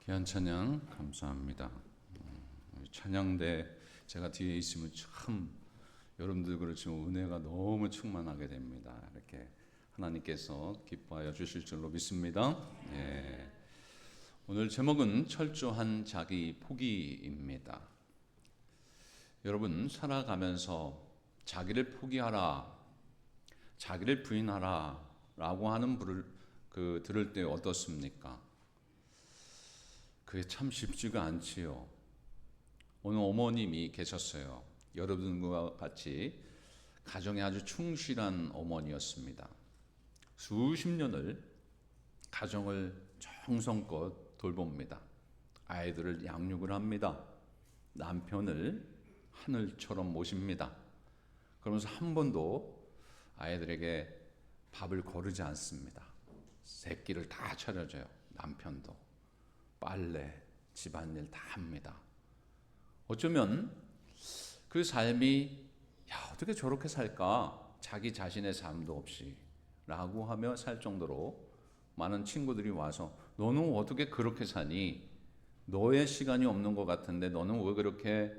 귀한 찬양 감사합니다. 찬양대 제가 뒤에 있으면 참 여러분들 그렇지만 은혜가 너무 충만하게 됩니다. 이렇게 하나님께서 기뻐하여 주실 줄로 믿습니다. 예. 오늘 제목은 철저한 자기 포기입니다. 여러분 살아가면서 자기를 포기하라, 자기를 부인하라 라고 하는 불을 들을 때 어떻습니까? 그게 참 쉽지가 않지요. 오늘 어머님이 계셨어요. 여러분과 같이 가정에 아주 충실한 어머니였습니다. 수십 년을 가정을 정성껏 돌봅니다. 아이들을 양육을 합니다. 남편을 하늘처럼 모십니다. 그러면서 한 번도 아이들에게 밥을 거르지 않습니다. 새끼를 다 차려줘요. 남편도 빨래, 집안일 다 합니다. 어쩌면 그 삶이 어떻게 저렇게 살까? 자기 자신의 삶도 없이 라고 하며 살 정도로 많은 친구들이 와서 너는 어떻게 그렇게 사니? 너의 시간이 없는 것 같은데 너는 왜 그렇게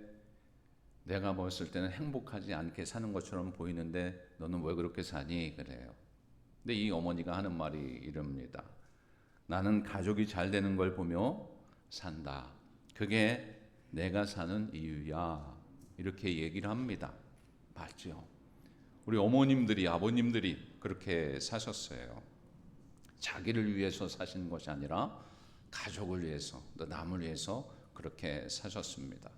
내가 봤을 때는 행복하지 않게 사는 것처럼 보이는데 너는 왜 그렇게 사니? 그래요. 근데 이 어머니가 하는 말이 이럽니다. 나는 가족이 잘 되는 걸 보며 산다. 그게 내가 사는 이유야. 이렇게 얘기를 합니다. 맞죠? 우리 어머님들이, 아버님들이 그렇게 사셨어요. 자기를 위해서 사시는 것이 아니라 가족을 위해서, 또 남을 위해서 그렇게 사셨습니다.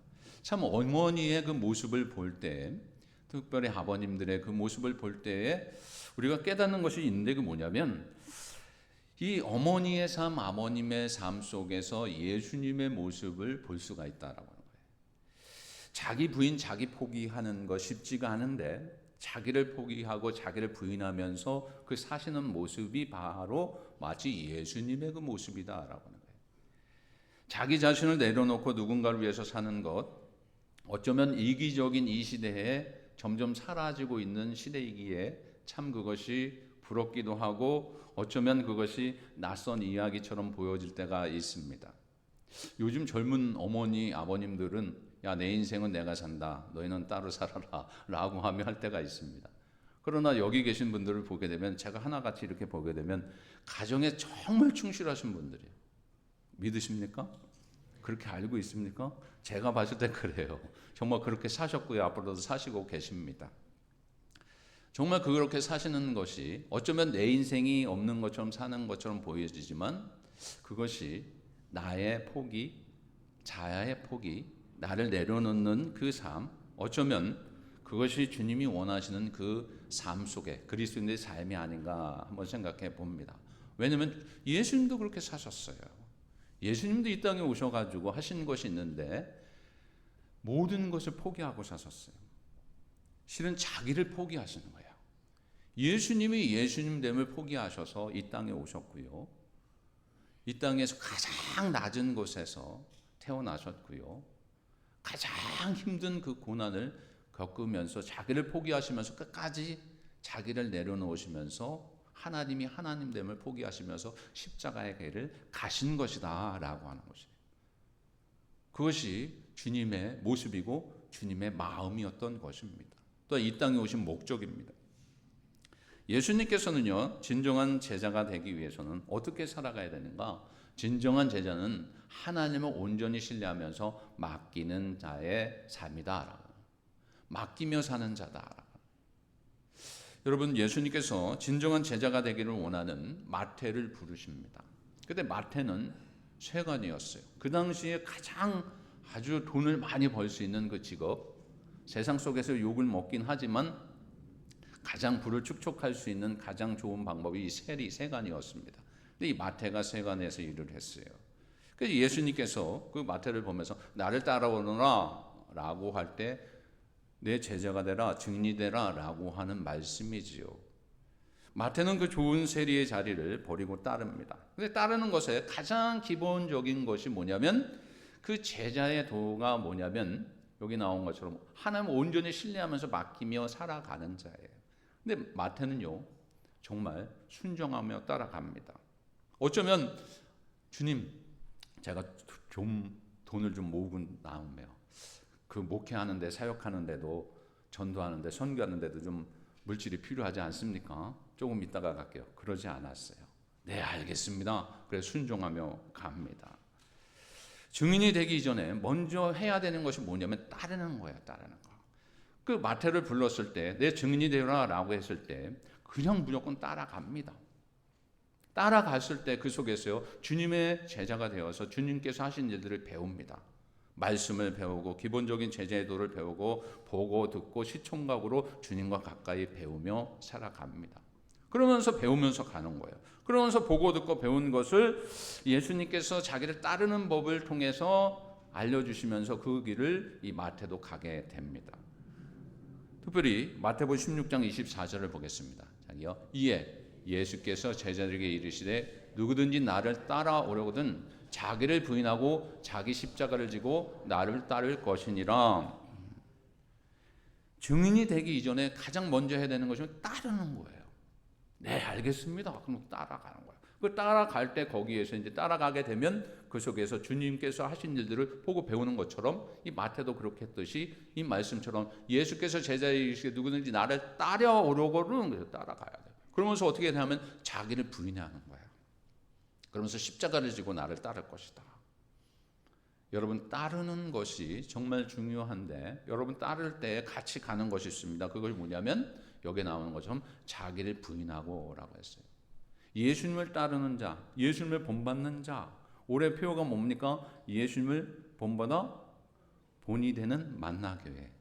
참 어머니의 그 모습을 볼 때, 특별히 아버님들의 그 모습을 볼 때에 우리가 깨닫는 것이 있는데 그 뭐냐면 이 어머니의 삶, 아버님의 삶 속에서 예수님의 모습을 볼 수가 있다라고 하는 거예요. 자기 부인, 자기 포기하는 거 쉽지가 않은데 자기를 포기하고 자기를 부인하면서 그 사시는 모습이 바로 마치 예수님의 그 모습이다라고 하는 거예요. 자기 자신을 내려놓고 누군가를 위해서 사는 것, 어쩌면 이기적인 이 시대에 점점 사라지고 있는 시대이기에 참 그것이 부럽기도 하고 어쩌면 그것이 낯선 이야기처럼 보여질 때가 있습니다. 요즘 젊은 어머니, 아버님들은 야, 내 인생은 내가 산다. 너희는 따로 살아라. 라고 하며 할 때가 있습니다. 그러나 여기 계신 분들을 보게 되면 제가 하나같이 이렇게 보게 되면 가정에 정말 충실하신 분들이에요. 믿으십니까? 그렇게 알고 있습니까? 제가 봤을 때 그래요. 정말 그렇게 사셨고요. 앞으로도 사시고 계십니다. 정말 그렇게 사시는 것이 어쩌면 내 인생이 없는 것처럼 사는 것처럼 보여지지만 그것이 나의 포기, 자아의 포기, 나를 내려놓는 그 삶, 어쩌면 그것이 주님이 원하시는 그 삶 속에 그리스도인의 삶이 아닌가 한번 생각해 봅니다. 왜냐하면 예수님도 그렇게 사셨어요. 예수님도 이 땅에 오셔가지고 하신 것이 있는데 모든 것을 포기하고 사셨어요. 실은 자기를 포기하시는 거예요. 예수님이 예수님됨을 포기하셔서 이 땅에 오셨고요. 이 땅에서 가장 낮은 곳에서 태어나셨고요. 가장 힘든 그 고난을 겪으면서 자기를 포기하시면서 끝까지 자기를 내려놓으시면서 하나님이 하나님됨을 포기하시면서 십자가의 길을 가신 것이다 라고 하는 것이에요. 그것이 주님의 모습이고 주님의 마음이었던 것입니다. 또 이 땅에 오신 목적입니다. 예수님께서는요, 진정한 제자가 되기 위해서는 어떻게 살아가야 되는가? 진정한 제자는 하나님을 온전히 신뢰하면서 맡기는 자의 삶이다. 맡기며 사는 자다. 여러분, 예수님께서 진정한 제자가 되기를 원하는 마태를 부르십니다. 그때 마태는 세관이었어요. 그 당시에 가장 아주 돈을 많이 벌 수 있는 그 직업, 세상 속에서 욕을 먹긴 하지만 가장 부를 축적할 수 있는 가장 좋은 방법이 이 세관이었습니다. 근데 이 마태가 세관에서 일을 했어요. 그래서 예수님께서 그 마태를 보면서 나를 따라오너라 라고 할 때 내 제자가 되라, 증인이 되라 라고 하는 말씀이지요. 마태는 그 좋은 세리의 자리를 버리고 따릅니다. 근데 따르는 것에 가장 기본적인 것이 뭐냐면 그 제자의 도가 뭐냐면 여기 나온 것처럼 하나님을 온전히 신뢰하면서 맡기며 살아가는 자예요. 근데 마태는요, 정말 순종하며 따라갑니다. 어쩌면 주님, 제가 좀 돈을 좀 모으고 나오면 그 목회하는데 사역하는데도 전도하는데 선교하는데도 좀 물질이 필요하지 않습니까? 조금 있다가 갈게요. 그러지 않았어요. 네, 알겠습니다. 그래서 순종하며 갑니다. 증인이 되기 전에 먼저 해야 되는 것이 뭐냐면 따르는 거예요. 따르는 거. 그 마태를 불렀을 때 내 증인이 되라라고 했을 때 그냥 무조건 따라갑니다. 따라갔을 때 그 속에서요, 주님의 제자가 되어서 주님께서 하신 일들을 배웁니다. 말씀을 배우고 기본적인 제자도를 배우고 보고 듣고 시청각으로 주님과 가까이 배우며 살아갑니다. 그러면서 배우면서 가는 거예요. 그러면서 보고 듣고 배운 것을 예수님께서 자기를 따르는 법을 통해서 알려주시면서 그 길을 이 마태도 가게 됩니다. 특별히 마태복음 16장 24절을 보겠습니다. 자기요. 이에 예수께서 제자들에게 이르시되 누구든지 나를 따라오려거든 자기를 부인하고 자기 십자가를 지고 나를 따를 것이니라. 증인이 되기 이전에 가장 먼저 해야 되는 것은 따르는 거예요. 네, 알겠습니다. 그럼 따라가는 거예요. 그 따라갈 때 거기에서 이제 따라가게 되면 그 속에서 주님께서 하신 일들을 보고 배우는 것처럼 이 마태도 그렇게 했듯이 이 말씀처럼 예수께서 제자이시게 누구든지 나를 따라오려고는 그래서 따라가야 돼요. 그러면서 어떻게 되냐면 자기를 부인하는 거예요. 그러면서 십자가를 지고 나를 따를 것이다. 여러분, 따르는 것이 정말 중요한데 여러분 따를 때 같이 가는 것이 있습니다. 그것이 뭐냐면 여기에 나오는 것처럼 자기를 부인하고 라고 했어요. 예수님을 따르는 자, 예수님을 본받는 자. 올해 표어가 뭡니까? 예수님을 본받아 본이 되는 만나교회.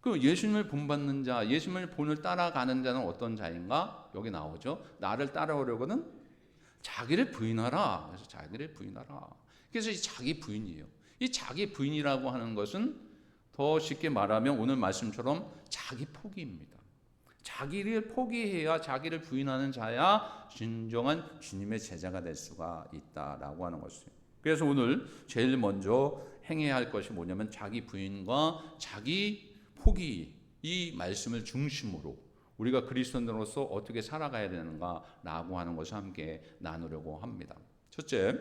그 예수님을 본받는 자, 예수님을 본을 따라가는 자는 어떤 자인가? 여기 나오죠. 나를 따라오려고는 자기를 부인하라. 그래서 자기를 부인하라. 그래서 이 자기 부인이에요. 이 자기 부인이라고 하는 것은 더 쉽게 말하면 오늘 말씀처럼 자기 포기입니다. 자기를 포기해야 자기를 부인하는 자야 진정한 주님의 제자가 될 수가 있다라고 하는 것이에요. 그래서 오늘 제일 먼저 행해야 할 것이 뭐냐면 자기 부인과 자기 포기, 이 말씀을 중심으로 우리가 그리스도인으로서 어떻게 살아가야 되는가라고 하는 것을 함께 나누려고 합니다. 첫째,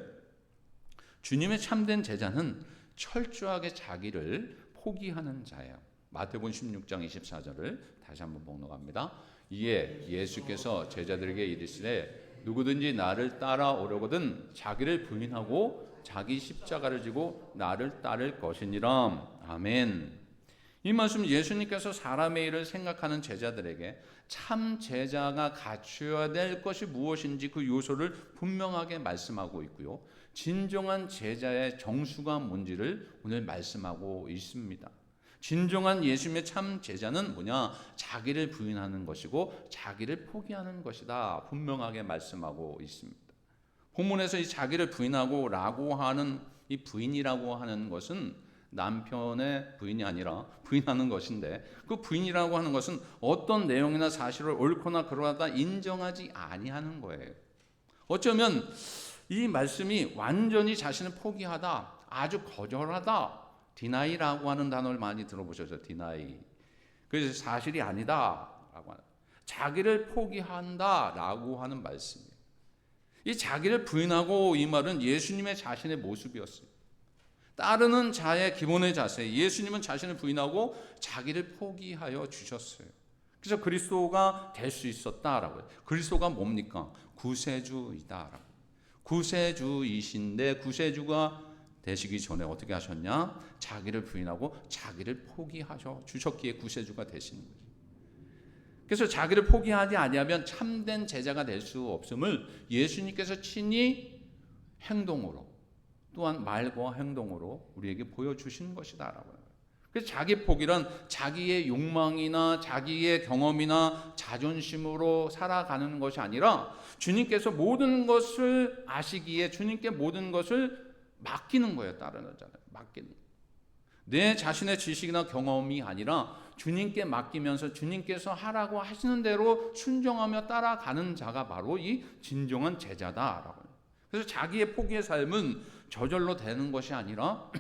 주님의 참된 제자는 철저하게 자기를 포기하는 자예요. 마태복음 16장 24절을 다시 한번 봉독합니다. 이에 예수께서 제자들에게 이르시되 누구든지 나를 따라오려거든 자기를 부인하고 자기 십자가를 지고 나를 따를 것이니라. 아멘. 이 말씀 예수님께서 사람의 일을 생각하는 제자들에게 참 제자가 갖추어야 될 것이 무엇인지 그 요소를 분명하게 말씀하고 있고요. 진정한 제자의 정수가 뭔지를 오늘 말씀하고 있습니다. 진정한 예수님의 참 제자는 뭐냐? 자기를 부인하는 것이고 자기를 포기하는 것이다. 분명하게 말씀하고 있습니다. 본문에서 이 자기를 부인하고 라고 하는 이 부인이라고 하는 것은 남편의 부인이 아니라 부인하는 것인데 그 부인이라고 하는 것은 어떤 내용이나 사실을 옳거나 그러하다 인정하지 아니하는 거예요. 어쩌면 이 말씀이 완전히 자신을 포기하다, 아주 거절하다, 디나이라고 하는 단어를 많이 들어보셨죠? 디나이. 그래서 사실이 아니다라고 하는, 자기를 포기한다라고 하는 말씀이에요. 이 자기를 부인하고 이 말은 예수님의 자신의 모습이었어요. 따르는 자의 기본의 자세, 예수님은 자신을 부인하고 자기를 포기하여 주셨어요. 그래서 그리스도가 될 수 있었다라고요. 그리스도가 뭡니까? 구세주이다라고. 구세주이신데 구세주가 되시기 전에 어떻게 하셨냐? 자기를 부인하고 자기를 포기하셔 주셨기에 구세주가 되신 거예요. 그래서 자기를 포기하지 아니하면 참된 제자가 될 수 없음을 예수님께서 친히 행동으로 또한 말과 행동으로 우리에게 보여주신 것이다라고. 그래서 자기 포기란 자기의 욕망이나 자기의 경험이나 자존심으로 살아가는 것이 아니라 주님께서 모든 것을 아시기에 주님께 모든 것을 맡기는 거예요. 따르는 자는 맡기는 거예요. 내 자신의 지식이나 경험이 아니라 주님께 맡기면서 주님께서 하라고 하시는 대로 순종하며 따라가는 자가 바로 이 진정한 제자다라고. 그래서 자기의 포기의 삶은 저절로 되는 것이 아니라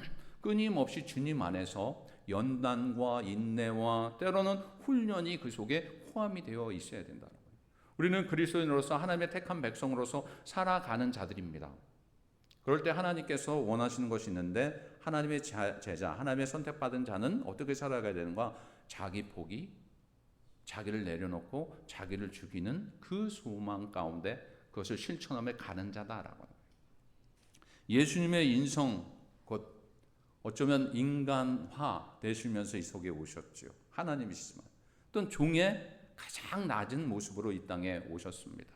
끊임없이 주님 안에서 연단과 인내와 때로는 훈련이 그 속에 포함이 되어 있어야 된다는 거예요. 우리는 그리스도인으로서 하나님의 택한 백성으로서 살아가는 자들입니다. 그럴 때 하나님께서 원하시는 것이 있는데 하나님의 제자, 하나님의 선택받은 자는 어떻게 살아가야 되는가? 자기 포기, 자기를 내려놓고 자기를 죽이는 그 소망 가운데 그것을 실천하며 가는 자다라고. 예수님의 인성, 곧 어쩌면 인간화 되시면서 이 속에 오셨죠. 하나님이시지만 또한 종의 가장 낮은 모습으로 이 땅에 오셨습니다.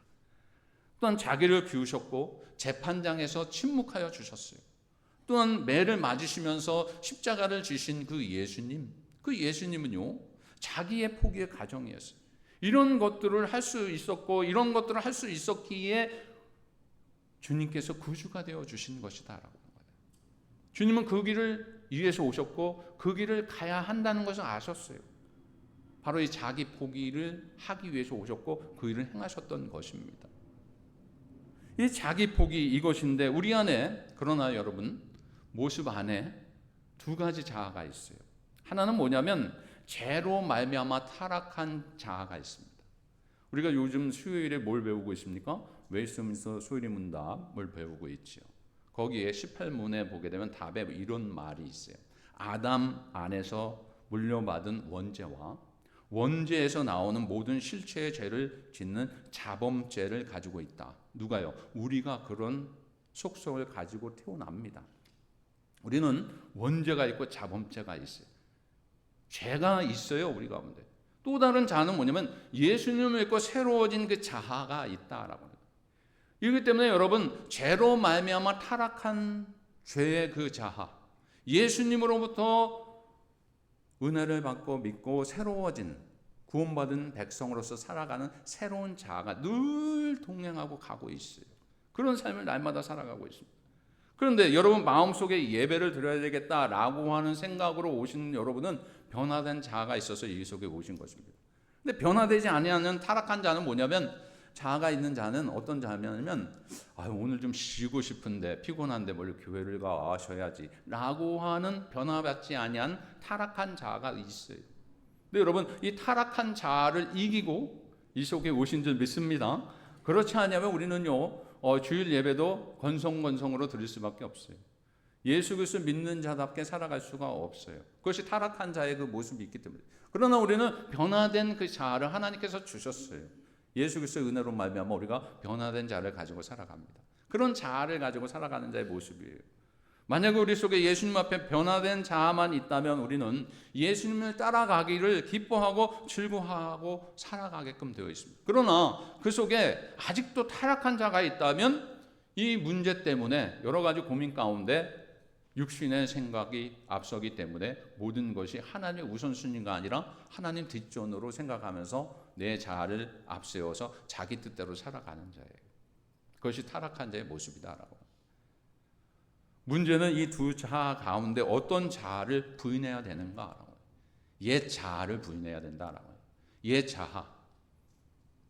또한 자기를 비우셨고 재판장에서 침묵하여 주셨어요. 또한 매를 맞으시면서 십자가를 지신 그 예수님은요, 자기의 포기의 가정이었어요. 이런 것들을 할 수 있었고 이런 것들을 할 수 있었기에 주님께서 구주가 되어 주신 것이다라고 하는 거예요. 주님은 그 길을 위해서 오셨고 그 길을 가야 한다는 것을 아셨어요. 바로 이 자기 포기를 하기 위해서 오셨고 그 일을 행하셨던 것입니다. 이 자기 포기 이것인데 우리 안에, 그러나 여러분 모습 안에 두 가지 자아가 있어요. 하나는 뭐냐면 죄로 말미암아 타락한 자아가 있습니다. 우리가 요즘 수요일에 뭘 배우고 있습니까? 웨스트민스터 소유리 문답을 배우고 있지요. 거기에 18문에 보게 되면 답에 이런 말이 있어요. 아담 안에서 물려받은 원죄와 원죄에서 나오는 모든 실체의 죄를 짓는 자범죄를 가지고 있다. 누가요? 우리가 그런 속성을 가지고 태어납니다. 우리는 원죄가 있고 자범죄가 있어요. 죄가 있어요, 우리 가운데. 또 다른 자는 뭐냐면 예수님을 믿고 새로워진 그 자아가 있다라고 합니다. 이렇기 때문에 여러분, 죄로 말미암아 타락한 죄의 그 자아, 예수님으로부터 은혜를 받고 믿고 새로워진 구원받은 백성으로서 살아가는 새로운 자아가 늘 동행하고 가고 있어요. 그런 삶을 날마다 살아가고 있습니다. 그런데 여러분 마음속에 예배를 드려야 되겠다라고 하는 생각으로 오신 여러분은 변화된 자아가 있어서 이 속에 오신 것입니다. 근데 변화되지 아니하는 타락한 자는 뭐냐면, 자아가 있는 자는 어떤 자냐면 오늘 좀 쉬고 싶은데 피곤한데 뭘 교회를 가셔야지 라고 하는 변화받지 아니한 타락한 자아가 있어요. 근데 여러분 이 타락한 자아를 이기고 이 속에 오신 줄 믿습니다. 그렇지 않으면 우리는요 주일 예배도 건성건성으로 드릴 수밖에 없어요. 예수 그리스도 믿는 자답게 살아갈 수가 없어요. 그것이 타락한 자의 그 모습이 있기 때문에. 그러나 우리는 변화된 그 자아를 하나님께서 주셨어요. 예수 그리스도의 은혜로 말미암아 우리가 변화된 자를 가지고 살아갑니다. 그런 자아를 가지고 살아가는 자의 모습이에요. 만약에 우리 속에 예수님 앞에 변화된 자아만 있다면 우리는 예수님을 따라가기를 기뻐하고 즐거워하고 살아가게끔 되어 있습니다. 그러나 그 속에 아직도 타락한 자가 있다면 이 문제 때문에 여러 가지 고민 가운데 육신의 생각이 앞서기 때문에 모든 것이 하나님의 우선순위가 아니라 하나님 뒷전으로 생각하면서 내 자아를 앞세워서 자기 뜻대로 살아가는 자예요. 그것이 타락한 자의 모습이다라고. 문제는 이 두 자아 가운데 어떤 자아를 부인해야 되는가라고. 옛 자아를 부인해야 된다라고. 옛 자아,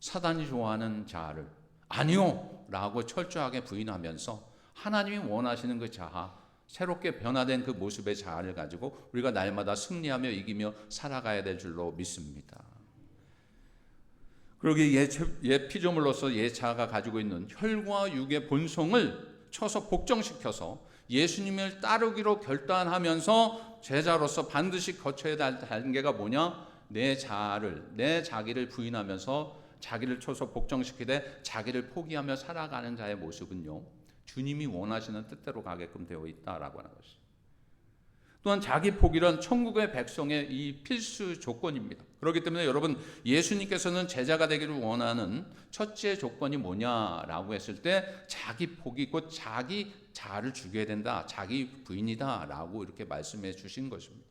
사단이 좋아하는 자아를 아니요 라고 철저하게 부인하면서 하나님이 원하시는 그 자아, 새롭게 변화된 그 모습의 자아를 가지고 우리가 날마다 승리하며 이기며 살아가야 될 줄로 믿습니다. 그러기에 옛 피조물로서 옛 자아가 가지고 있는 혈과 육의 본성을 쳐서 복종시켜서 예수님을 따르기로 결단하면서 제자로서 반드시 거쳐야 할 단계가 뭐냐? 내 자아를, 내 자기를 부인하면서 자기를 쳐서 복종시키되 자기를 포기하며 살아가는 자의 모습은요, 주님이 원하시는 뜻대로 가게끔 되어 있다라고 하는 것이죠. 또한 자기 포기란 천국의 백성의 이 필수 조건입니다. 그렇기 때문에 여러분 예수님께서는 제자가 되기를 원하는 첫째 조건이 뭐냐라고 했을 때 자기 포기, 곧 자기 자아를 죽여야 된다, 자기 부인이다 라고 이렇게 말씀해 주신 것입니다.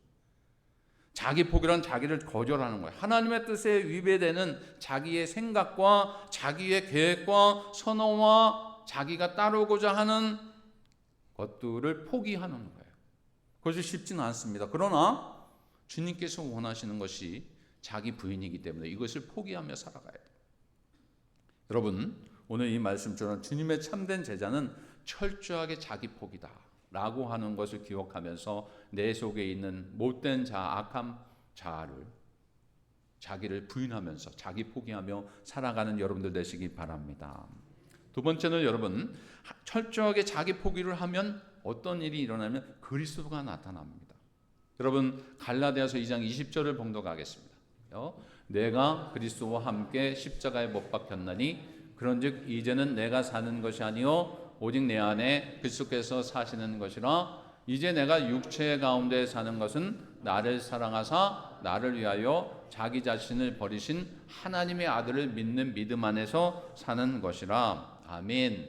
자기 포기란 자기를 거절하는 거예요. 하나님의 뜻에 위배되는 자기의 생각과 자기의 계획과 선호와 자기가 따르고자 하는 것들을 포기하는 거예요. 그것이 쉽지는 않습니다. 그러나 주님께서 원하시는 것이 자기 부인이기 때문에 이것을 포기하며 살아가야 돼요. 여러분 오늘 이 말씀처럼 주님의 참된 제자는 철저하게 자기 포기다 라고 하는 것을 기억하면서 내 속에 있는 못된 자아, 악한 자아를 자기를 부인하면서 자기 포기하며 살아가는 여러분들 되시기 바랍니다. 두 번째는 여러분, 철저하게 자기 포기를 하면 어떤 일이 일어나면 그리스도가 나타납니다. 여러분, 갈라디아서 2장 20절을 봉독하겠습니다. 내가 그리스도와 함께 십자가에 못 박혔나니 그런즉 이제는 내가 사는 것이 아니요 오직 내 안에 그리스도께서 사시는 것이라. 이제 내가 육체 가운데 사는 것은 나를 사랑하사 나를 위하여 자기 자신을 버리신 하나님의 아들을 믿는 믿음 안에서 사는 것이라. 아멘.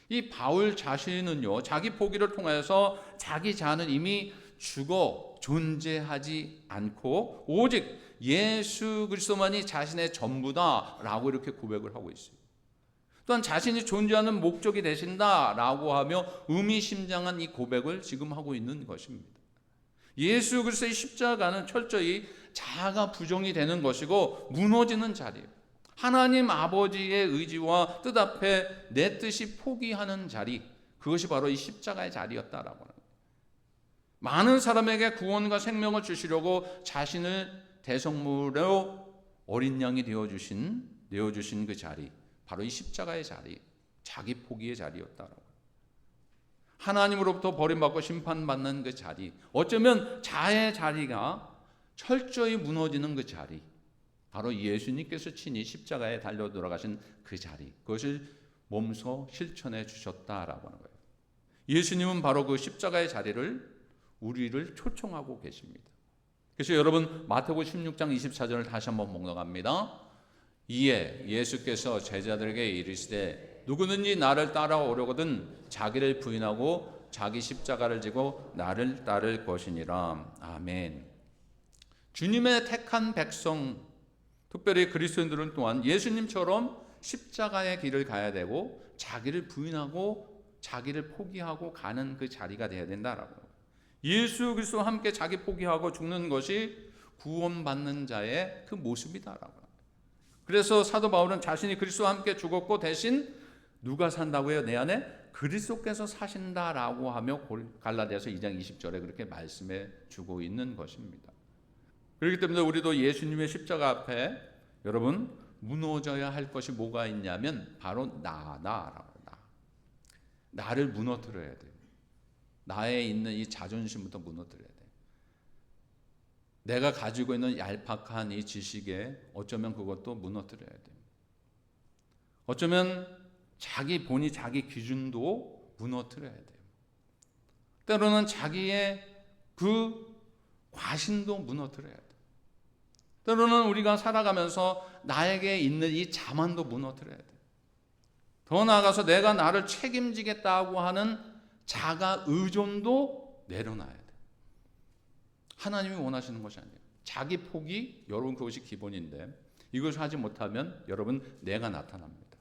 이 바울 자신은요, 자기 포기를 통해서 자기 자아는 이미 죽어 존재하지 않고 오직 예수 그리스도만이 자신의 전부다라고 이렇게 고백을 하고 있어요. 또한 자신이 존재하는 목적이 되신다라고 하며 의미심장한 이 고백을 지금 하고 있는 것입니다. 예수 그리스도의 십자가는 철저히 자아가 부정이 되는 것이고 무너지는 자리예요. 하나님 아버지의 의지와 뜻 앞에 내 뜻이 포기하는 자리, 그것이 바로 이 십자가의 자리였다라고 하는 거예요. 많은 사람에게 구원과 생명을 주시려고 자신을 대성물로 어린 양이 내어주신 그 자리, 바로 이 십자가의 자리, 자기 포기의 자리였다라고. 하나님으로부터 버림받고 심판받는 그 자리, 어쩌면 자의 자리가 철저히 무너지는 그 자리, 바로 예수님께서 친히 십자가에 달려 돌아가신 그 자리, 그것을 몸소 실천해 주셨다라고 하는 거예요. 예수님은 바로 그 십자가의 자리를 우리를 초청하고 계십니다. 그래서 여러분, 마태복음 16장 24절을 다시 한번 봉독합니다. 이에 예수께서 제자들에게 이르시되 누구든지 나를 따라오려거든 자기를 부인하고 자기 십자가를 지고 나를 따를 것이니라. 아멘. 주님의 택한 백성, 특별히 그리스도인들은 또한 예수님처럼 십자가의 길을 가야 되고 자기를 부인하고 자기를 포기하고 가는 그 자리가 되어야 된다라고. 예수 그리스도와 함께 자기 포기하고 죽는 것이 구원받는 자의 그 모습이다라고. 그래서 사도 바울은 자신이 그리스도와 함께 죽었고 대신 누가 산다고요? 내 안에 그리스도께서 사신다라고 하며 갈라디아서 2장 20절에 그렇게 말씀해 주고 있는 것입니다. 그렇기 때문에 우리도 예수님의 십자가 앞에 여러분 무너져야 할 것이 뭐가 있냐면 바로 나라고. 나를 무너뜨려야 돼요. 나에 있는 이 자존심부터 무너뜨려야 돼요. 내가 가지고 있는 얄팍한 이 지식에 어쩌면 그것도 무너뜨려야 돼요. 어쩌면 자기 기준도 무너뜨려야 돼요. 때로는 자기의 그 과신도 무너뜨려야 돼요. 때로는 우리가 살아가면서 나에게 있는 이 자만도 무너뜨려야 돼요. 더 나아가서 내가 나를 책임지겠다고 하는 자가 의존도 내려놔야 돼요. 하나님이 원하시는 것이 아니에요. 자기 포기, 여러분 그것이 기본인데 이것을 하지 못하면 여러분 내가 나타납니다.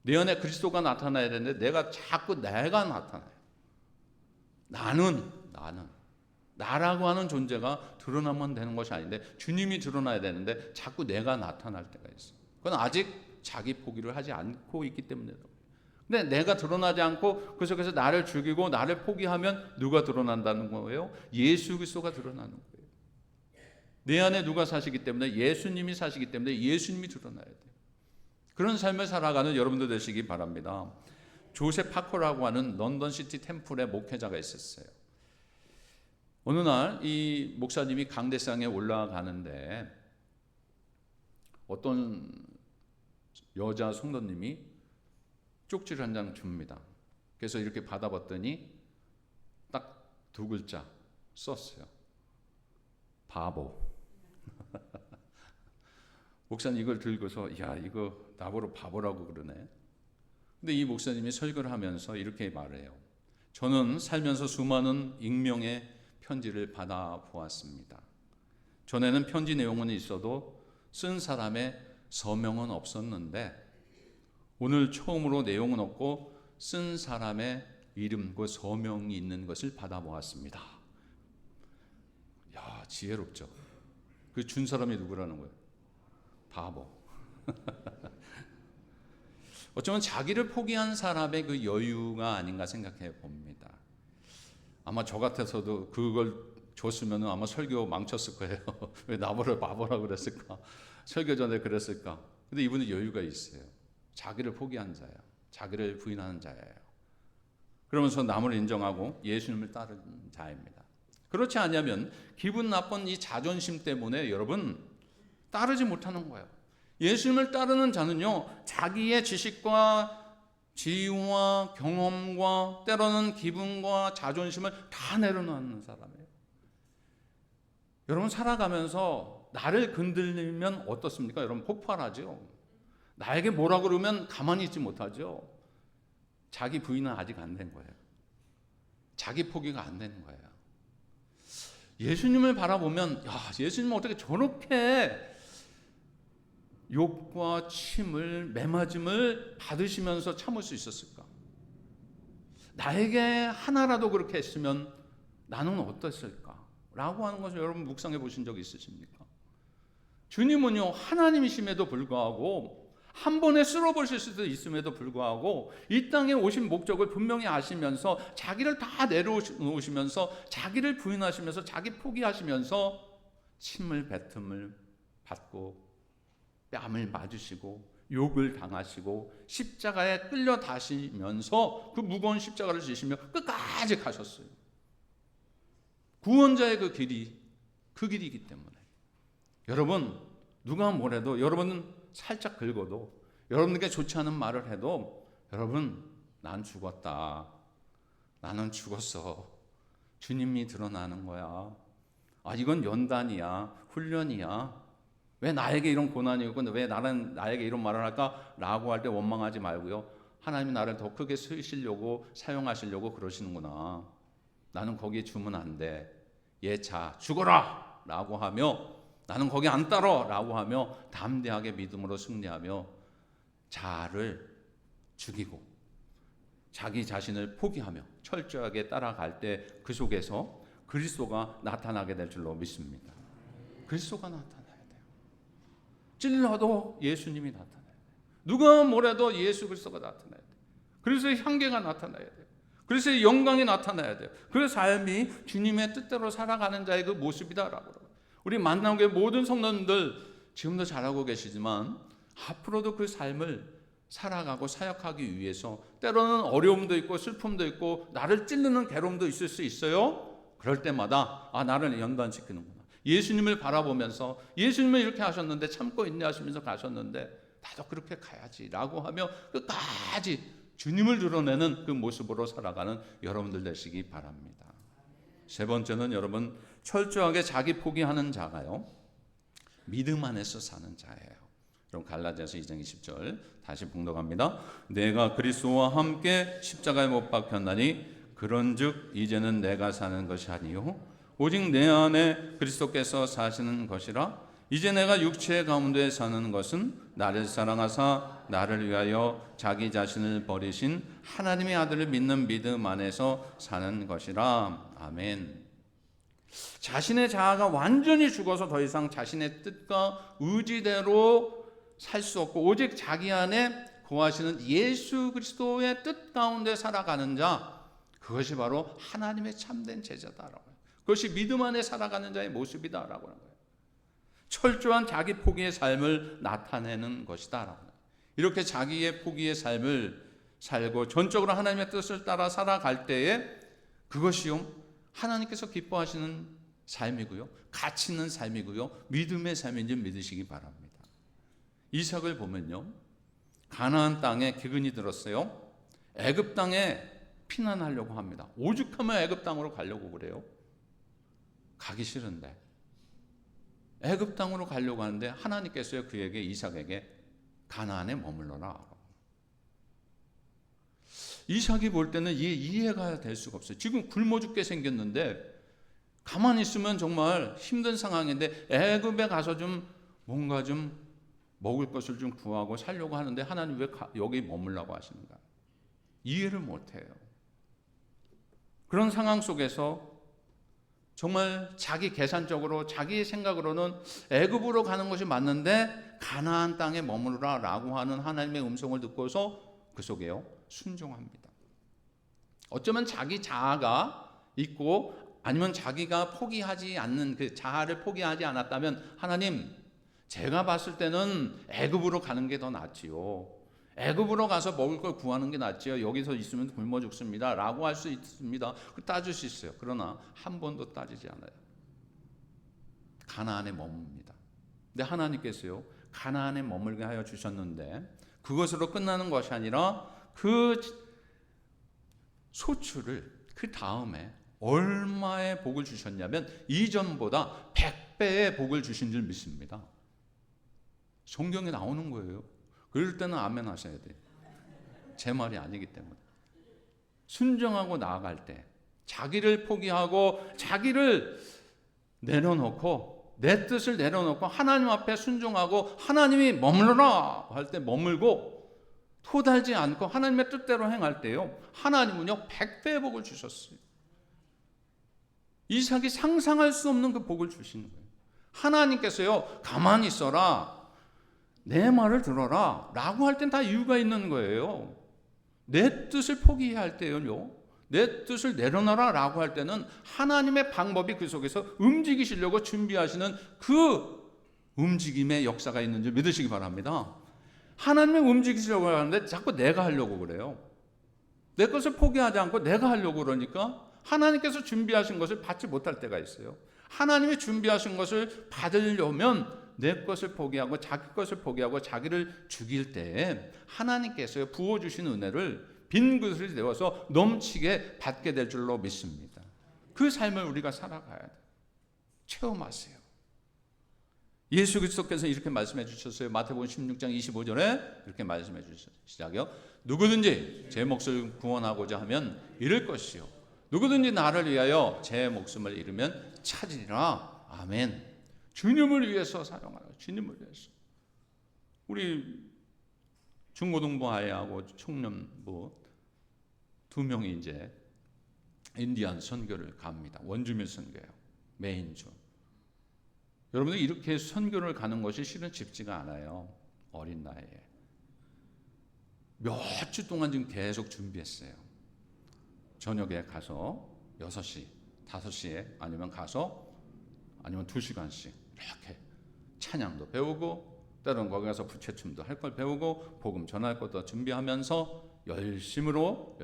내 안에 그리스도가 나타나야 되는데 자꾸 내가 나타나요. 나는 나라고 하는 존재가 드러나면 되는 것이 아닌데 주님이 드러나야 되는데 자꾸 내가 나타날 때가 있어요. 그건 아직 자기 포기를 하지 않고 있기 때문에. 근데 내가 드러나지 않고 그 속에서 나를 죽이고 나를 포기하면 누가 드러난다는 거예요? 예수 그리스도가 드러나는 거예요. 내 안에 누가 사시기 때문에 예수님이 사시기 때문에 예수님이 드러나야 돼요. 그런 삶을 살아가는 여러분들 되시기 바랍니다. 조셉 파커라고 하는 런던 시티 템플의 목회자가 있었어요. 어느 날 이 목사님이 강대상에 올라가는데 어떤 여자 성도님이 쪽지를 한 장 줍니다. 그래서 이렇게 받아봤더니 딱 두 글자 썼어요. 바보. 목사님 이걸 들고서 야 이거 나보고 바보라고 그러네. 근데 이 목사님이 설교를 하면서 이렇게 말해요. 저는 살면서 수많은 익명의 편지를 받아보았습니다. 전에는 편지 내용은 있어도 쓴 사람의 서명은 없었는데 오늘 처음으로 내용은 없고 쓴 사람의 이름과 서명이 있는 것을 받아보았습니다. 야, 지혜롭죠. 그 준 사람이 누구라는 거예요? 바보. 어쩌면 자기를 포기한 사람의 그 여유가 아닌가 생각해 봅니다. 아마 저 같아서도 그걸 줬으면 아마 설교 망쳤을 거예요. 왜 나보고 바보라고 그랬을까? 설교 전에 그랬을까? 근데 이분은 여유가 있어요. 자기를 포기한 자야. 자기를 부인하는 자예요. 그러면서 남을 인정하고 예수님을 따르는 자입니다. 그렇지 않으면 기분 나쁜 이 자존심 때문에 여러분 따르지 못하는 거예요. 예수님을 따르는 자는요, 자기의 지식과 지위와 경험과 때로는 기분과 자존심을 다 내려놓는 사람이에요. 여러분 살아가면서 나를 건들면 어떻습니까? 여러분 폭발하죠. 나에게 뭐라 그러면 가만히 있지 못하죠. 자기 부인은 아직 안 된 거예요. 자기 포기가 안 되는 거예요. 예수님을 바라보면 예수님은 어떻게 저렇게 욕과 침을 매맞음을 받으시면서 참을 수 있었을까? 나에게 하나라도 그렇게 했으면 나는 어땠을까? 라고 하는 것을 여러분 묵상해 보신 적 있으십니까? 주님은요, 하나님이심에도 불구하고 한 번에 쓸어버릴 수도 있음에도 불구하고 이 땅에 오신 목적을 분명히 아시면서 자기를 다 내려놓으시면서 자기를 부인하시면서 자기 포기하시면서 침을 뱉음을 받고 뺨을 맞으시고 욕을 당하시고 십자가에 끌려 다시면서 그 무거운 십자가를 지시며 끝까지 가셨어요. 구원자의 그 길이기 때문에 여러분 누가 뭐래도 여러분은 살짝 긁어도 여러분에게 좋지 않은 말을 해도 여러분 난 죽었다. 나는 죽었어. 주님이 드러나는 거야. 이건 연단이야. 훈련이야. 왜 나에게 이런 고난이 오고 왜 나에게 이런 말을 할까? 라고 할 때 원망하지 말고요. 하나님이 나를 더 크게 쓰시려고 사용하시려고 그러시는구나. 나는 거기에 주면 안 돼. 얘 자 죽어라 라고 하며 나는 거기 안 따라 라고 하며 담대하게 믿음으로 승리하며 자아를 죽이고 자기 자신을 포기하며 철저하게 따라갈 때 그 속에서 그리스도가 나타나게 될 줄로 믿습니다. 그리스도가 나타나야 돼요. 찔러도 예수님이 나타나야 돼요. 누가 뭐래도 예수 그리스도가 나타나야 돼요. 그래서 향기가 나타나야 돼요. 그래서 영광이 나타나야 돼요. 그 삶이 주님의 뜻대로 살아가는 자의 그 모습이다라고. 우리 만나게 모든 성도님들 지금도 잘하고 계시지만 앞으로도 그 삶을 살아가고 사역하기 위해서 때로는 어려움도 있고 슬픔도 있고 나를 찔르는 괴로움도 있을 수 있어요. 그럴 때마다 나를 연단시키는구나. 예수님을 바라보면서 예수님은 이렇게 하셨는데 참고 인내하시면서 가셨는데 나도 그렇게 가야지 라고 하며 끝까지 주님을 드러내는 그 모습으로 살아가는 여러분들 되시기 바랍니다. 세 번째는 여러분 철저하게 자기 포기하는 자가요 믿음 안에서 사는 자예요. 그럼 갈라디아서 2장 20절 다시 봉독합니다. 내가 그리스도와 함께 십자가에 못 박혔나니 그런즉 이제는 내가 사는 것이 아니요 오직 내 안에 그리스도께서 사시는 것이라. 이제 내가 육체 가운데 사는 것은 나를 사랑하사 나를 위하여 자기 자신을 버리신 하나님의 아들을 믿는 믿음 안에서 사는 것이라. 아멘. 자신의 자아가 완전히 죽어서 더 이상 자신의 뜻과 의지대로 살 수 없고 오직 자기 안에 거하시는 예수 그리스도의 뜻 가운데 살아가는 자, 그것이 바로 하나님의 참된 제자다라고 해요. 그것이 믿음 안에 살아가는 자의 모습이다라고 하는 거예요. 철저한 자기 포기의 삶을 나타내는 것이다라고 해요. 이렇게 자기의 포기의 삶을 살고 전적으로 하나님의 뜻을 따라 살아갈 때에 그것이요 하나님께서 기뻐하시는 삶이고요 가치 있는 삶이고요 믿음의 삶인지 믿으시기 바랍니다. 이삭을 보면요 가나안 땅에 기근이 들었어요. 애굽 땅에 피난하려고 합니다. 오죽하면 애굽 땅으로 가려고 그래요. 가기 싫은데 애굽 땅으로 가려고 하는데 하나님께서 그에게 이삭에게 가나안에 머물러라. 이삭이 볼 때는 이해가 될 수가 없어요. 지금 굶어 죽게 생겼는데 가만히 있으면 정말 힘든 상황인데 애굽에 가서 좀 뭔가 좀 먹을 것을 좀 구하고 살려고 하는데 하나님 왜 여기 머물라고 하시는가? 이해를 못해요. 그런 상황 속에서 정말 자기 계산적으로 자기의 생각으로는 애굽으로 가는 것이 맞는데 가나안 땅에 머무르라 라고 하는 하나님의 음성을 듣고서 그 속에요 순종합니다. 어쩌면 자기 자아가 있고 아니면 자기가 포기하지 않는 그 자아를 포기하지 않았다면 하나님 제가 봤을 때는 애굽으로 가는 게 더 낫지요. 애굽으로 가서 먹을 걸 구하는 게 낫지요. 여기서 있으면 굶어 죽습니다. 라고 할 수 있습니다. 따질 수 있어요. 그러나 한 번도 따지지 않아요. 가나안에 머뭅니다. 근데 하나님께서요, 가나안에 머물게 하여 주셨는데 그것으로 끝나는 것이 아니라 그 소출을 그 다음에 얼마의 복을 주셨냐면 이전보다 100배의 복을 주신 줄 믿습니다. 성경에 나오는 거예요. 그럴 때는 아멘 하셔야 돼요. 제 말이 아니기 때문에. 순종하고 나아갈 때 자기를 포기하고 자기를 내려놓고 내 뜻을 내려놓고 하나님 앞에 순종하고 하나님이 머물러라 할 때 머물고 토달지 않고 하나님의 뜻대로 행할 때요, 하나님은요 100배의 복을 주셨어요. 이삭이 상상할 수 없는 그 복을 주시는 거예요. 하나님께서요 가만히 있어라, 내 말을 들어라 라고 할 땐 다 이유가 있는 거예요. 내 뜻을 포기해야 할 때요, 내 뜻을 내려놔라 라고 할 때는 하나님의 방법이 그 속에서 움직이시려고 준비하시는 그 움직임의 역사가 있는 줄 믿으시기 바랍니다. 하나님이 움직이시려고 하는데 자꾸 내가 하려고 그래요. 내 것을 포기하지 않고 내가 하려고 그러니까 하나님께서 준비하신 것을 받지 못할 때가 있어요. 하나님이 준비하신 것을 받으려면 내 것을 포기하고 자기 것을 포기하고 자기를 죽일 때 하나님께서 부어주신 은혜를 빈 그릇을 내어서 넘치게 받게 될 줄로 믿습니다. 그 삶을 우리가 살아가야 돼요. 체험하세요. 예수 그리스도께서 이렇게 말씀해 주셨어요. 마태복음 16장 25절에 이렇게 말씀해 주셨어요. 시작이요. 누구든지 제 몫을 구원하고자 하면 잃을 것이요, 누구든지 나를 위하여 제 목숨을 잃으면 찾으리라. 아멘. 주님을 위해서 사용하라. 주님을 위해서. 우리 중고등부 아이하고 청년부 2명이 이제 인디안 선교를 갑니다. 원주민 선교예요. 메인주. 여러분들 이렇게 선교를 가는 것이 실은 쉽지가 않아요. 어린 나이에. 몇 주 동안 지금 계속 준비했어요. 저녁에 가서 6시, 5시에 아니면 가서 아니면 2시간씩 이렇게 찬양도 배우고 때로는 거기 가서 부채춤도 할 걸 배우고 복음 전할 것도 준비하면서 열심으로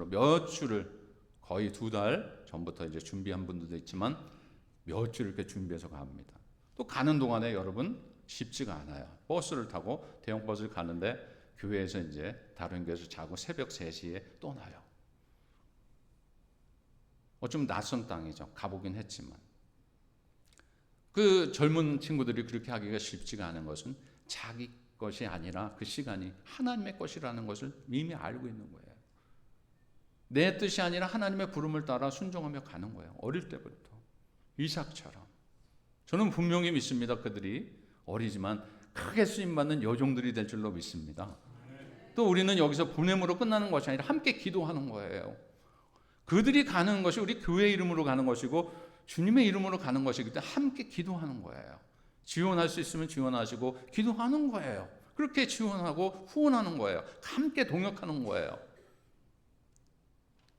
몇 주를 거의 2달 전부터 이제 준비한 분들도 있지만 몇 주를 이렇게 준비해서 갑니다. 또 가는 동안에 여러분 쉽지가 않아요. 버스를 타고 대형 버스를 가는데 교회에서 이제 다른 교회에서 자고 새벽 3시에 또 나요. 어쩌면 낯선 땅이죠. 가보긴 했지만 그 젊은 친구들이 그렇게 하기가 쉽지가 않은 것은 자기 것이 아니라 그 시간이 하나님의 것이라는 것을 이미 알고 있는 거예요. 내 뜻이 아니라 하나님의 부름을 따라 순종하며 가는 거예요. 어릴 때부터 이삭처럼. 저는 분명히 믿습니다. 그들이 어리지만 크게 쓰임받는 여종들이 될 줄로 믿습니다. 또 우리는 여기서 보냄으로 끝나는 것이 아니라 함께 기도하는 거예요. 그들이 가는 것이 우리 교회 이름으로 가는 것이고 주님의 이름으로 가는 것이기 때문에 함께 기도하는 거예요. 지원할 수 있으면 지원하시고 기도하는 거예요. 그렇게 지원하고 후원하는 거예요. 함께 동역하는 거예요.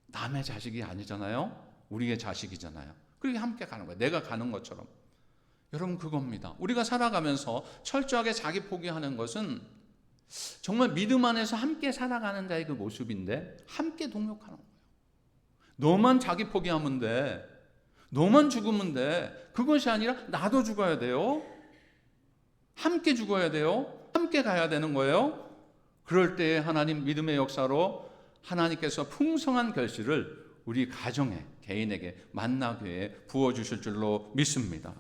남의 자식이 아니잖아요. 우리의 자식이잖아요. 그렇게 함께 가는 거예요. 내가 가는 것처럼. 여러분 그겁니다. 우리가 살아가면서 철저하게 자기 포기하는 것은 정말 믿음 안에서 함께 살아가는 자의 그 모습인데 함께 동역하는 거예요. 너만 자기 포기하면 돼. 너만 죽으면 돼. 그것이 아니라 나도 죽어야 돼요. 함께 죽어야 돼요. 함께 가야 되는 거예요. 그럴 때 하나님 믿음의 역사로 하나님께서 풍성한 결실을 우리 가정에, 개인에게, 만나교회에 부어주실 줄로 믿습니다.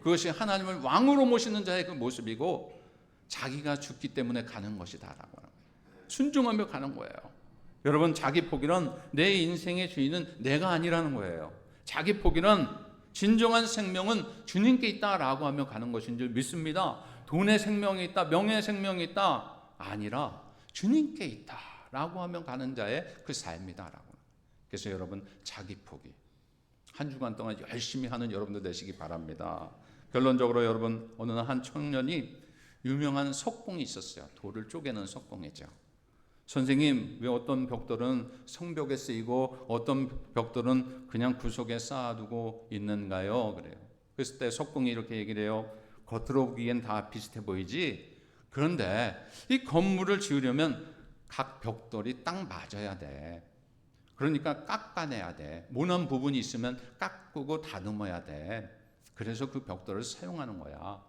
그것이 하나님을 왕으로 모시는 자의 그 모습이고 자기가 죽기 때문에 가는 것이다라고 하는 거예요. 순종하며 가는 거예요. 여러분 자기 포기는 내 인생의 주인은 내가 아니라는 거예요. 자기 포기는 진정한 생명은 주님께 있다라고 하며 가는 것인 줄 믿습니다. 돈의 생명이 있다, 명예의 생명이 있다 아니라 주님께 있다라고 하며 가는 자의 그 삶이다라고. 그래서 여러분 자기 포기 한 주간 동안 열심히 하는 여러분들 되시기 바랍니다. 결론적으로 여러분 어느 한 청년이 유명한 석공이 있었어요. 돌을 쪼개는 석공이죠. 선생님 왜 어떤 벽돌은 성벽에 쓰이고 어떤 벽돌은 그냥 구석에 쌓아두고 있는가요? 그래요. 그랬을 때 석공이 이렇게 얘기를 해요. 겉으로 보기엔 다 비슷해 보이지 그런데 이 건물을 지으려면 각 벽돌이 딱 맞아야 돼. 그러니까 깎아내야 돼. 모난 부분이 있으면 깎고 다듬어야 돼. 그래서 그 벽돌을 사용하는 거야.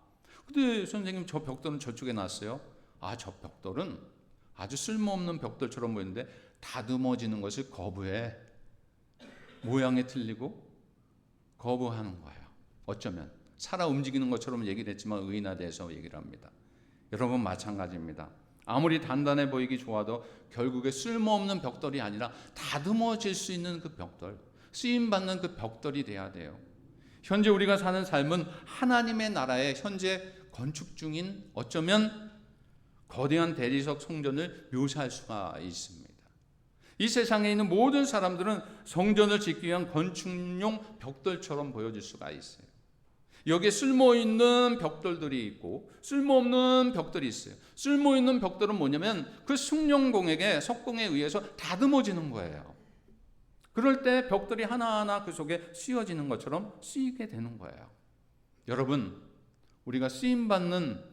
근데 선생님, 저 벽돌은 저쪽에 놨어요. 아, 저 벽돌은 아주 쓸모없는 벽돌처럼 보이는데 다듬어지는 것을 거부해. 모양이 틀리고 거부하는 거예요. 어쩌면 살아 움직이는 것처럼 얘기를 했지만 의인화돼서 얘기를 합니다. 여러분, 마찬가지입니다. 아무리 단단해 보이기 좋아도 결국에 쓸모없는 벽돌이 아니라 다듬어질 수 있는 그 벽돌, 쓰임받는 그 벽돌이 돼야 돼요. 현재 우리가 사는 삶은 하나님의 나라의 현재 건축 중인, 어쩌면 거대한 대리석 성전을 묘사할 수가 있습니다. 이 세상에 있는 모든 사람들은 성전을 짓기 위한 건축용 벽돌처럼 보여질 수가 있어요. 여기에 쓸모있는 벽돌들이 있고 쓸모없는 벽돌이 있어요. 쓸모있는 벽돌은 뭐냐면 그 숭룡공에게, 석공에 의해서 다듬어지는 거예요. 그럴 때 벽돌이 하나하나 그 속에 씌워지는 것처럼 쓰이게 되는 거예요. 여러분, 우리가 쓰임받는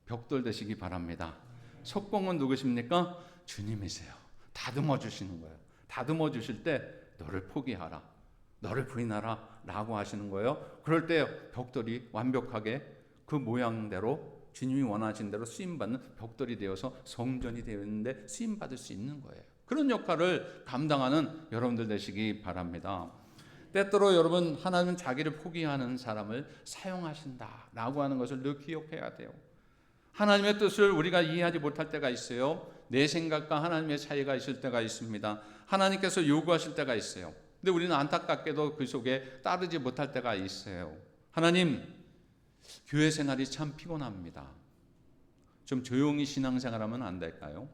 벽돌 되시기 바랍니다. 석공은 누구십니까? 주님이세요. 다듬어 주시는 거예요. 다듬어 주실 때 너를 포기하라, 너를 부인하라 라고 하시는 거예요. 그럴 때 벽돌이 완벽하게 그 모양대로 주님이 원하신 대로 쓰임받는 벽돌이 되어서 성전이 되어 있는데 쓰임받을 수 있는 거예요. 그런 역할을 감당하는 여러분들 되시기 바랍니다. 때때로 여러분, 하나님은 자기를 포기하는 사람을 사용하신다라고 하는 것을 늘 기억해야 돼요. 하나님의 뜻을 우리가 이해하지 못할 때가 있어요. 내 생각과 하나님의 차이가 있을 때가 있습니다. 하나님께서 요구하실 때가 있어요. 근데 우리는 안타깝게도 그 속에 따르지 못할 때가 있어요. 하나님, 교회 생활이 참 피곤합니다. 좀 조용히 신앙생활하면 안 될까요?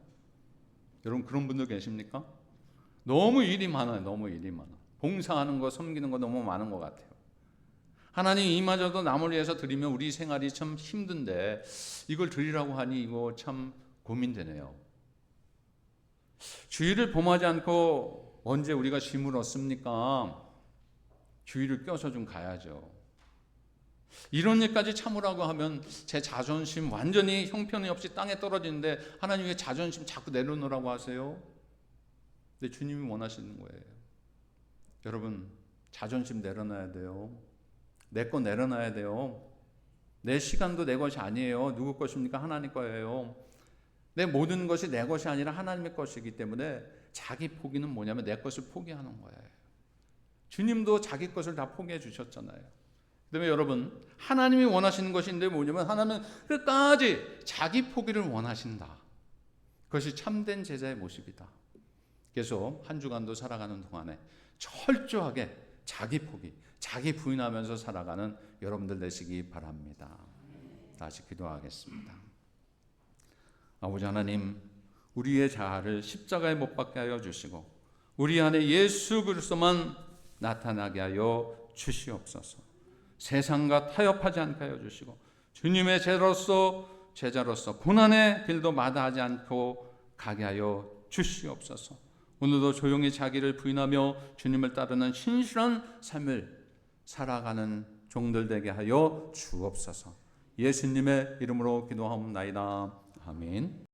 여러분, 그런 분들 계십니까? 너무 일이 많아요. 너무 일이 많아. 봉사하는 거, 섬기는 거 너무 많은 것 같아요. 하나님, 이마저도 남을 위해서 드리면 우리 생활이 참 힘든데 이걸 드리라고 하니 이거 참 고민되네요. 주의를 범하지 않고 언제 우리가 쉼을 얻습니까? 주의를 껴서 좀 가야죠. 이런 일까지 참으라고 하면 제 자존심 완전히 형편이 없이 땅에 떨어지는데 하나님 왜 자존심 자꾸 내려놓으라고 하세요? 근데 주님이 원하시는 거예요. 여러분, 자존심 내려놔야 돼요. 내 거 내려놔야 돼요. 내 시간도 내 것이 아니에요. 누구 것입니까? 하나님 거예요. 내 모든 것이 내 것이 아니라 하나님의 것이기 때문에 자기 포기는 뭐냐면 내 것을 포기하는 거예요. 주님도 자기 것을 다 포기해 주셨잖아요. 그다음에 여러분, 하나님이 원하시는 것인데 뭐냐면 하나님은 끝까지 자기 포기를 원하신다. 그것이 참된 제자의 모습이다. 그래서 한 주간도 살아가는 동안에 철저하게 자기 포기, 자기 부인하면서 살아가는 여러분들 되시기 바랍니다. 다시 기도하겠습니다. 아버지 하나님, 우리의 자아를 십자가에 못 박게 하여 주시고 우리 안에 예수 그리스도만 나타나게 하여 주시옵소서. 세상과 타협하지 않게 하여 주시고 주님의 제자로서 고난의 길도 마다하지 않고 가게 하여 주시옵소서. 오늘도 조용히 자기를 부인하며 주님을 따르는 신실한 삶을 살아가는 종들 되게 하여 주옵소서. 예수님의 이름으로 기도하옵나이다. 아멘.